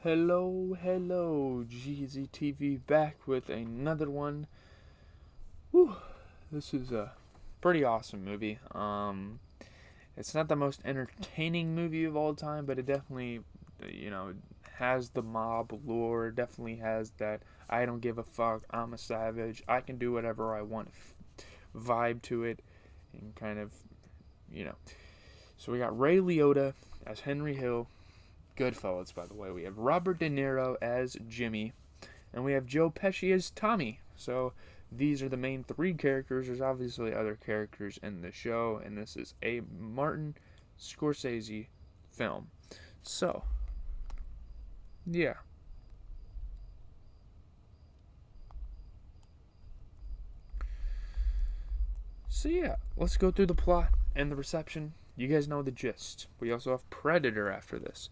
Hello, GZTV back with another one. Whew, this is a pretty awesome movie. It's not the most entertaining movie of all time, but it definitely, you know, has the mob lore. Definitely has that I don't give a fuck. I'm a savage. I can do whatever I want vibe to it, and kind of, you know. So we got Ray Liotta as Henry Hill. Goodfellas, by the way. We have Robert De Niro as Jimmy, and we have Joe Pesci as Tommy. So these are the main three characters. There's obviously other characters in the show, and this is a Martin Scorsese film. So, yeah. So, yeah, let's go through the plot and the reception. You guys know the gist. We also have Predator after this.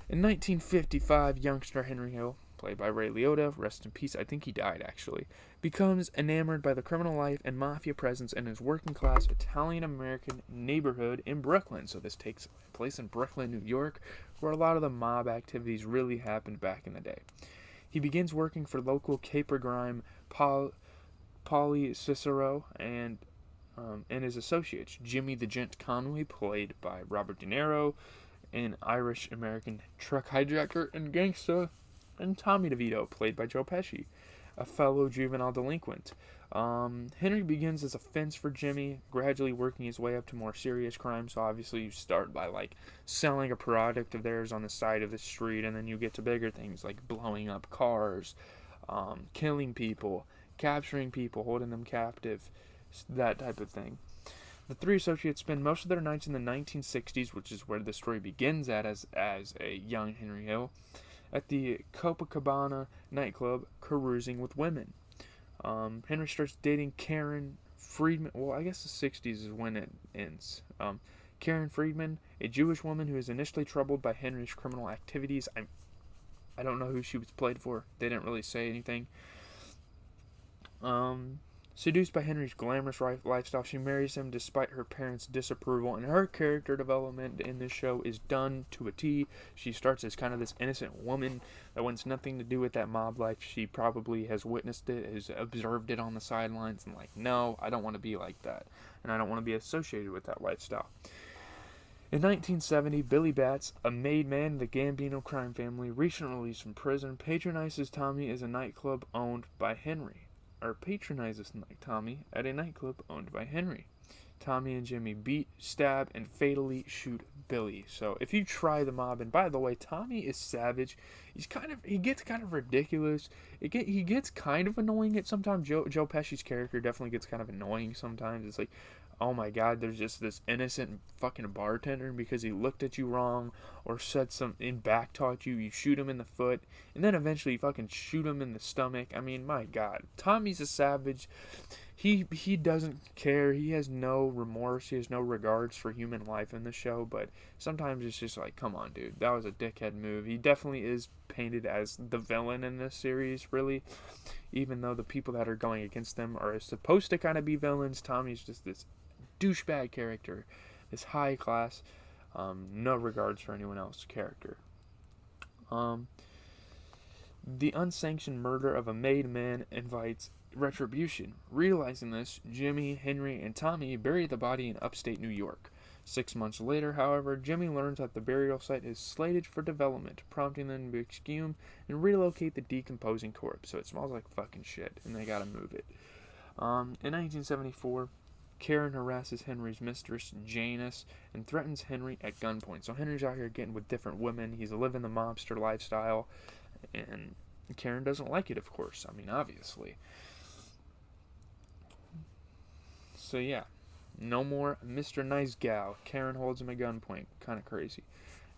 In 1955, youngster Henry Hill, played by Ray Liotta, rest in peace, I think he died actually, becomes enamored by the criminal life and mafia presence in his working class Italian American neighborhood in Brooklyn. So this takes place in Brooklyn, New York, where a lot of the mob activities really happened back in the day. He begins working for local caper grime Paulie Cicero and his associates, Jimmy the Gent Conway, played by Robert De Niro, an Irish-American truck hijacker and gangster, and Tommy DeVito, played by Joe Pesci, a fellow juvenile delinquent. Henry begins as a fence for Jimmy, gradually working his way up to more serious crimes. So obviously you start by like selling a product of theirs on the side of the street, and then you get to bigger things like blowing up cars, killing people, capturing people, holding them captive, that type of thing. The three associates spend most of their nights in the 1960s, which is where the story begins at as a young Henry Hill, at the Copacabana nightclub, carousing with women. Henry starts dating Karen Friedman. Well, I guess the 60s is when it ends. Karen Friedman, a Jewish woman who is initially troubled by Henry's criminal activities. I don't know who she was played for. They didn't really say anything. Seduced by Henry's glamorous lifestyle, she marries him despite her parents' disapproval, and her character development in this show is done to a T. She starts as kind of this innocent woman that wants nothing to do with that mob life. She probably has witnessed it, has observed it on the sidelines, and like, no, I don't want to be like that, and I don't want to be associated with that lifestyle. In 1970, Billy Batts, a made man in the Gambino crime family, recently released from prison, patronizes Tommy as a nightclub owned by Henry. Patronizes Tommy at a nightclub owned by Henry. Tommy and Jimmy beat, stab, and fatally shoot Billy. So if you try the mob, and by the way, Tommy is savage. He gets kind of ridiculous. He gets kind of annoying at sometimes. Joe Pesci's character definitely gets kind of annoying sometimes. It's like, oh my god, there's just this innocent fucking bartender, because he looked at you wrong or said something, back talked you shoot him in the foot, and then eventually you fucking shoot him in the stomach. I mean, my god, Tommy's a savage. He doesn't care. He has no remorse. He has no regards for human life in the show, but sometimes it's just like, come on, dude, that was a dickhead move. He definitely is painted as the villain in this series, really, even though the people that are going against them are supposed to kind of be villains. Tommy's just this douchebag character, this high class, no regards for anyone else's character. The unsanctioned murder of a made man invites retribution. Realizing this, Jimmy, Henry, and Tommy bury the body in upstate New York. 6 months later, however, Jimmy learns that the burial site is slated for development, prompting them to exhume and relocate the decomposing corpse. So it smells like fucking shit, and they gotta move it. In 1974, Karen harasses Henry's mistress, Janice, and threatens Henry at gunpoint. So Henry's out here getting with different women. He's living the mobster lifestyle, and Karen doesn't like it, of course. I mean, obviously. So yeah, no more Mr. Nice Gal. Karen holds him at gunpoint. Kind of crazy.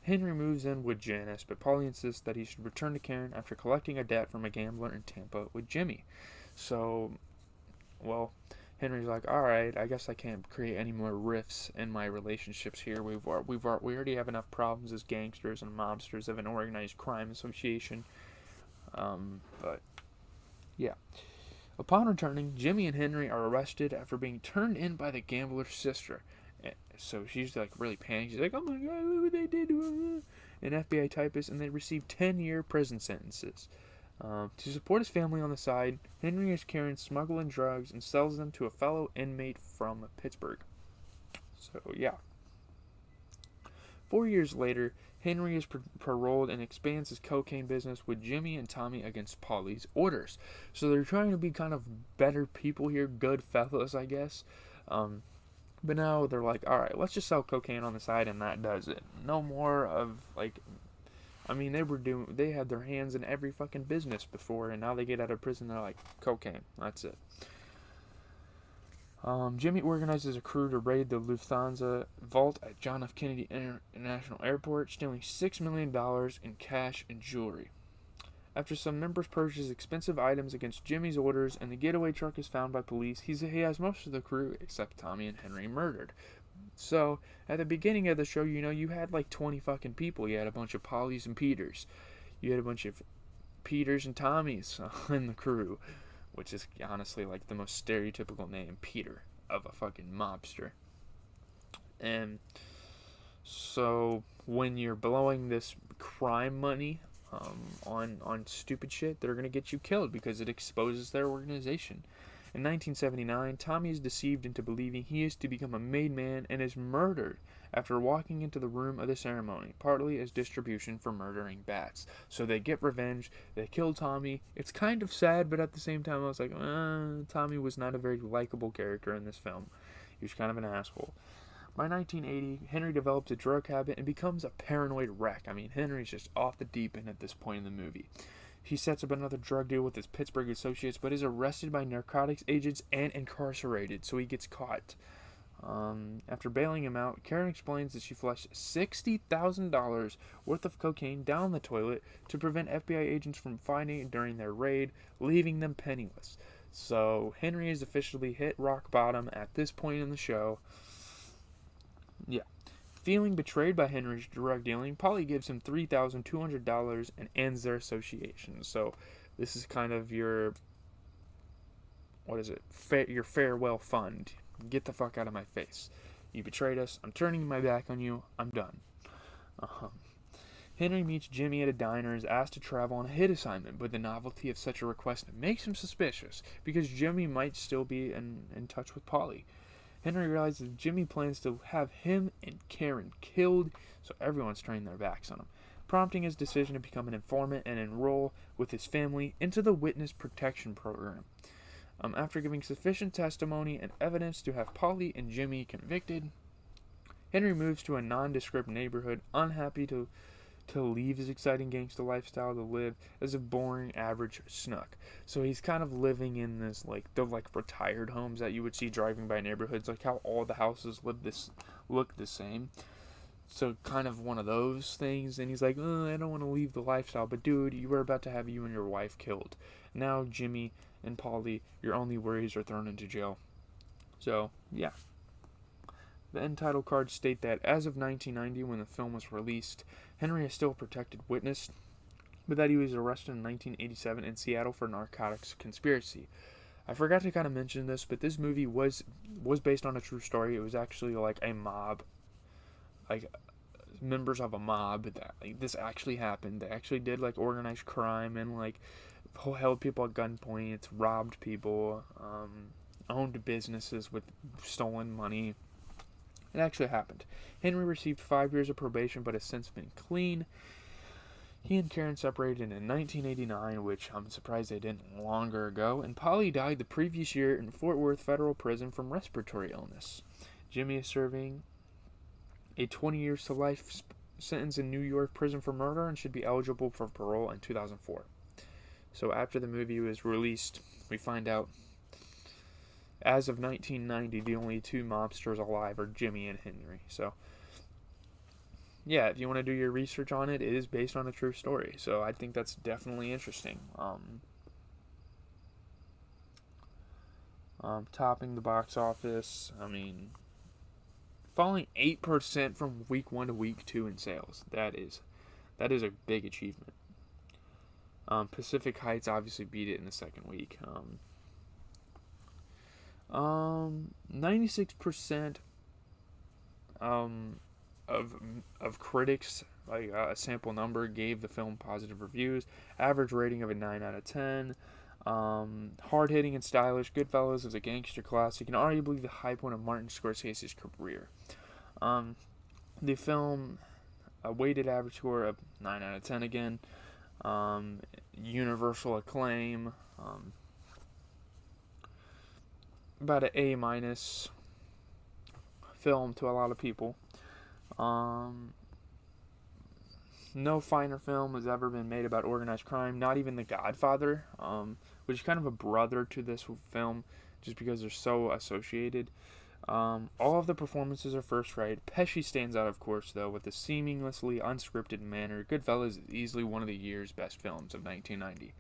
Henry moves in with Janice, but Polly insists that he should return to Karen after collecting a debt from a gambler in Tampa with Jimmy. So, well, Henry's like, all right, I guess I can't create any more rifts in my relationships here. We already have enough problems as gangsters and mobsters of an organized crime association. But yeah. Upon returning, Jimmy and Henry are arrested after being turned in by the gambler's sister. So she's like really panicked. She's like, "Oh my god, look what they did!" an FBI typist, and they received 10-year prison sentences. To support his family on the side, Henry is carrying smuggling drugs and sells them to a fellow inmate from Pittsburgh. So, yeah. 4 years later, Henry is paroled and expands his cocaine business with Jimmy and Tommy against Polly's orders. So they're trying to be kind of better people here, good fellas, I guess. But now they're like, all right, let's just sell cocaine on the side, and that does it. No more of like, I mean, they had their hands in every fucking business before, and now they get out of prison, they're like, cocaine, that's it. Jimmy organizes a crew to raid the Lufthansa vault at John F. Kennedy International Airport, stealing $6 million in cash and jewelry. After some members purchase expensive items against Jimmy's orders and the getaway truck is found by police, he has most of the crew, except Tommy and Henry, murdered. So, at the beginning of the show, you had like 20 fucking people. You had a bunch of Pollys and Peters. You had a bunch of Peters and Tommys in the crew, which is honestly like the most stereotypical name, Peter, of a fucking mobster. And so when you're blowing this crime money on stupid shit, they're gonna get you killed because it exposes their organization. In 1979, Tommy is deceived into believing he is to become a made man and is murdered after walking into the room of the ceremony, partly as distribution for murdering bats. So they get revenge, they kill Tommy. It's kind of sad, but at the same time I was like, Tommy was not a very likable character in this film. He was kind of an asshole. By 1980, Henry develops a drug habit and becomes a paranoid wreck. I mean, Henry's just off the deep end at this point in the movie. He sets up another drug deal with his Pittsburgh associates, but is arrested by narcotics agents and incarcerated, so he gets caught. After bailing him out, Karen explains that she flushed $60,000 worth of cocaine down the toilet to prevent FBI agents from finding it during their raid, leaving them penniless. So Henry has officially hit rock bottom at this point in the show. Yeah. Feeling betrayed by Henry's drug dealing, Polly gives him $3,200 and ends their association. So this is kind of your, your farewell fund. Get the fuck out of my face. You betrayed us. I'm turning my back on you. I'm done. Henry meets Jimmy at a diner and is asked to travel on a hit assignment, but the novelty of such a request makes him suspicious because Jimmy might still be in touch with Polly. Henry realizes that Jimmy plans to have him and Karen killed, so everyone's turning their backs on him, prompting his decision to become an informant and enroll with his family into the Witness Protection Program. After giving sufficient testimony and evidence to have Polly and Jimmy convicted, Henry moves to a nondescript neighborhood, unhappy to leave his exciting gangster lifestyle to live as a boring, average snook. So he's kind of living in this, the retired homes that you would see driving by neighborhoods, like how all the houses look the same. So kind of one of those things, and he's like, I don't want to leave the lifestyle, but dude, you were about to have you and your wife killed. Now Jimmy and Polly, your only worries are thrown into jail. So, yeah. The end title cards state that as of 1990, when the film was released, Henry is still a protected witness, but that he was arrested in 1987 in Seattle for narcotics conspiracy. I forgot to kind of mention this, but this movie was based on a true story. It was actually like a mob, like members of a mob that this actually happened. They actually did organized crime and held people at gunpoint, robbed people, owned businesses with stolen money. It actually happened. Henry received 5 years of probation, but has since been clean. He and Karen separated in 1989, which I'm surprised they didn't longer ago, and Polly died the previous year in Fort Worth Federal Prison from respiratory illness. Jimmy is serving a 20 years to life sentence in New York prison for murder and should be eligible for parole in 2004. So after the movie was released, we find out as of 1990, the only two mobsters alive are Jimmy and Henry. So, yeah, if you want to do your research on it, it is based on a true story. So I think that's definitely interesting. Topping the box office, falling 8% from week 1 to week 2 in sales. That is a big achievement. Pacific Heights obviously beat it in the second week. 96% of critics, like a sample number, gave the film positive reviews. Average rating of a 9 out of 10. Hard hitting and stylish, Goodfellas is a gangster classic and arguably the high point of Martin Scorsese's career. The film, a weighted average score of 9 out of 10 again. Universal acclaim. About an A minus film to a lot of people. No finer film has ever been made about organized crime, not even The Godfather, which is kind of a brother to this film, just because they're so associated. All of the performances are first rate. Pesci stands out, of course, though, with a seamlessly unscripted manner. Goodfellas is easily one of the year's best films of 1990.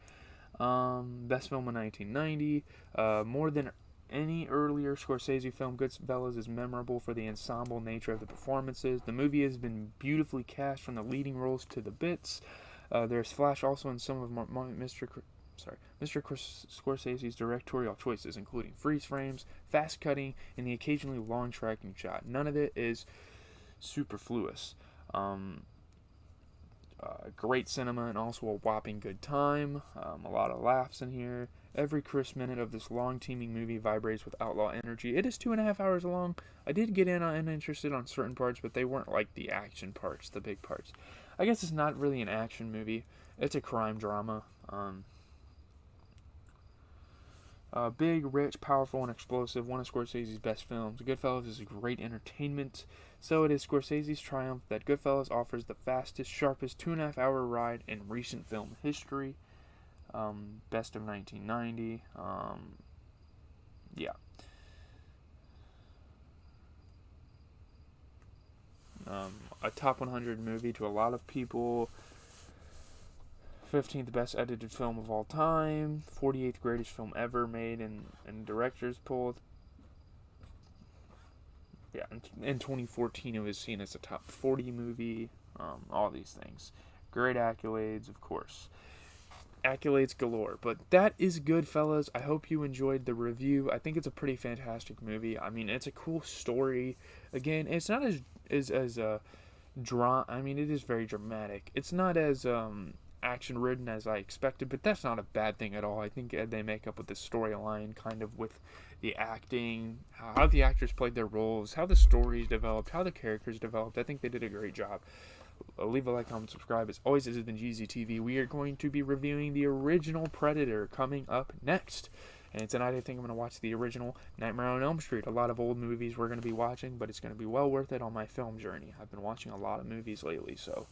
Best film of 1990. More than any earlier Scorsese film, Goodfellas is memorable for the ensemble nature of the performances. The movie has been beautifully cast from the leading roles to the bits. There's flash also in some of Mr. Scorsese's directorial choices, including freeze frames, fast cutting, and the occasionally long tracking shot. None of it is superfluous. Great cinema and also a whopping good time. A lot of laughs in here. Every crisp minute of this long teeming movie vibrates with outlaw energy. It is 2.5 hours long. I did get interested on certain parts, but they weren't like the action parts, the big parts. I guess it's not really an action movie. It's a crime drama. Big, rich, powerful, and explosive. One of Scorsese's best films. Goodfellas is a great entertainment. So it is Scorsese's triumph that Goodfellas offers the fastest, sharpest 2.5 hour ride in recent film history. Best of 1990. Yeah. A top 100 movie to a lot of people. 15th best edited film of all time. 48th greatest film ever made in director's poll. Yeah, in 2014 it was seen as a top 40 movie. All these things. Great accolades, of course. Accolades galore. But that is Goodfellas. I hope you enjoyed the review. I think it's a pretty fantastic movie. I mean, it's a cool story. Again, it's not as I mean, it is very dramatic. It's not as action ridden as I expected, but that's not a bad thing at all. I think they make up with the storyline, kind of with the acting, how the actors played their roles, how the stories developed, how the characters developed. I think they did a great job. Leave a like, comment, subscribe. As always, this is the GZTV. We are going to be reviewing the original Predator coming up next. And tonight I think I'm going to watch the original Nightmare on Elm Street. A lot of old movies we're going to be watching, but it's going to be well worth it on my film journey. I've been watching a lot of movies lately, so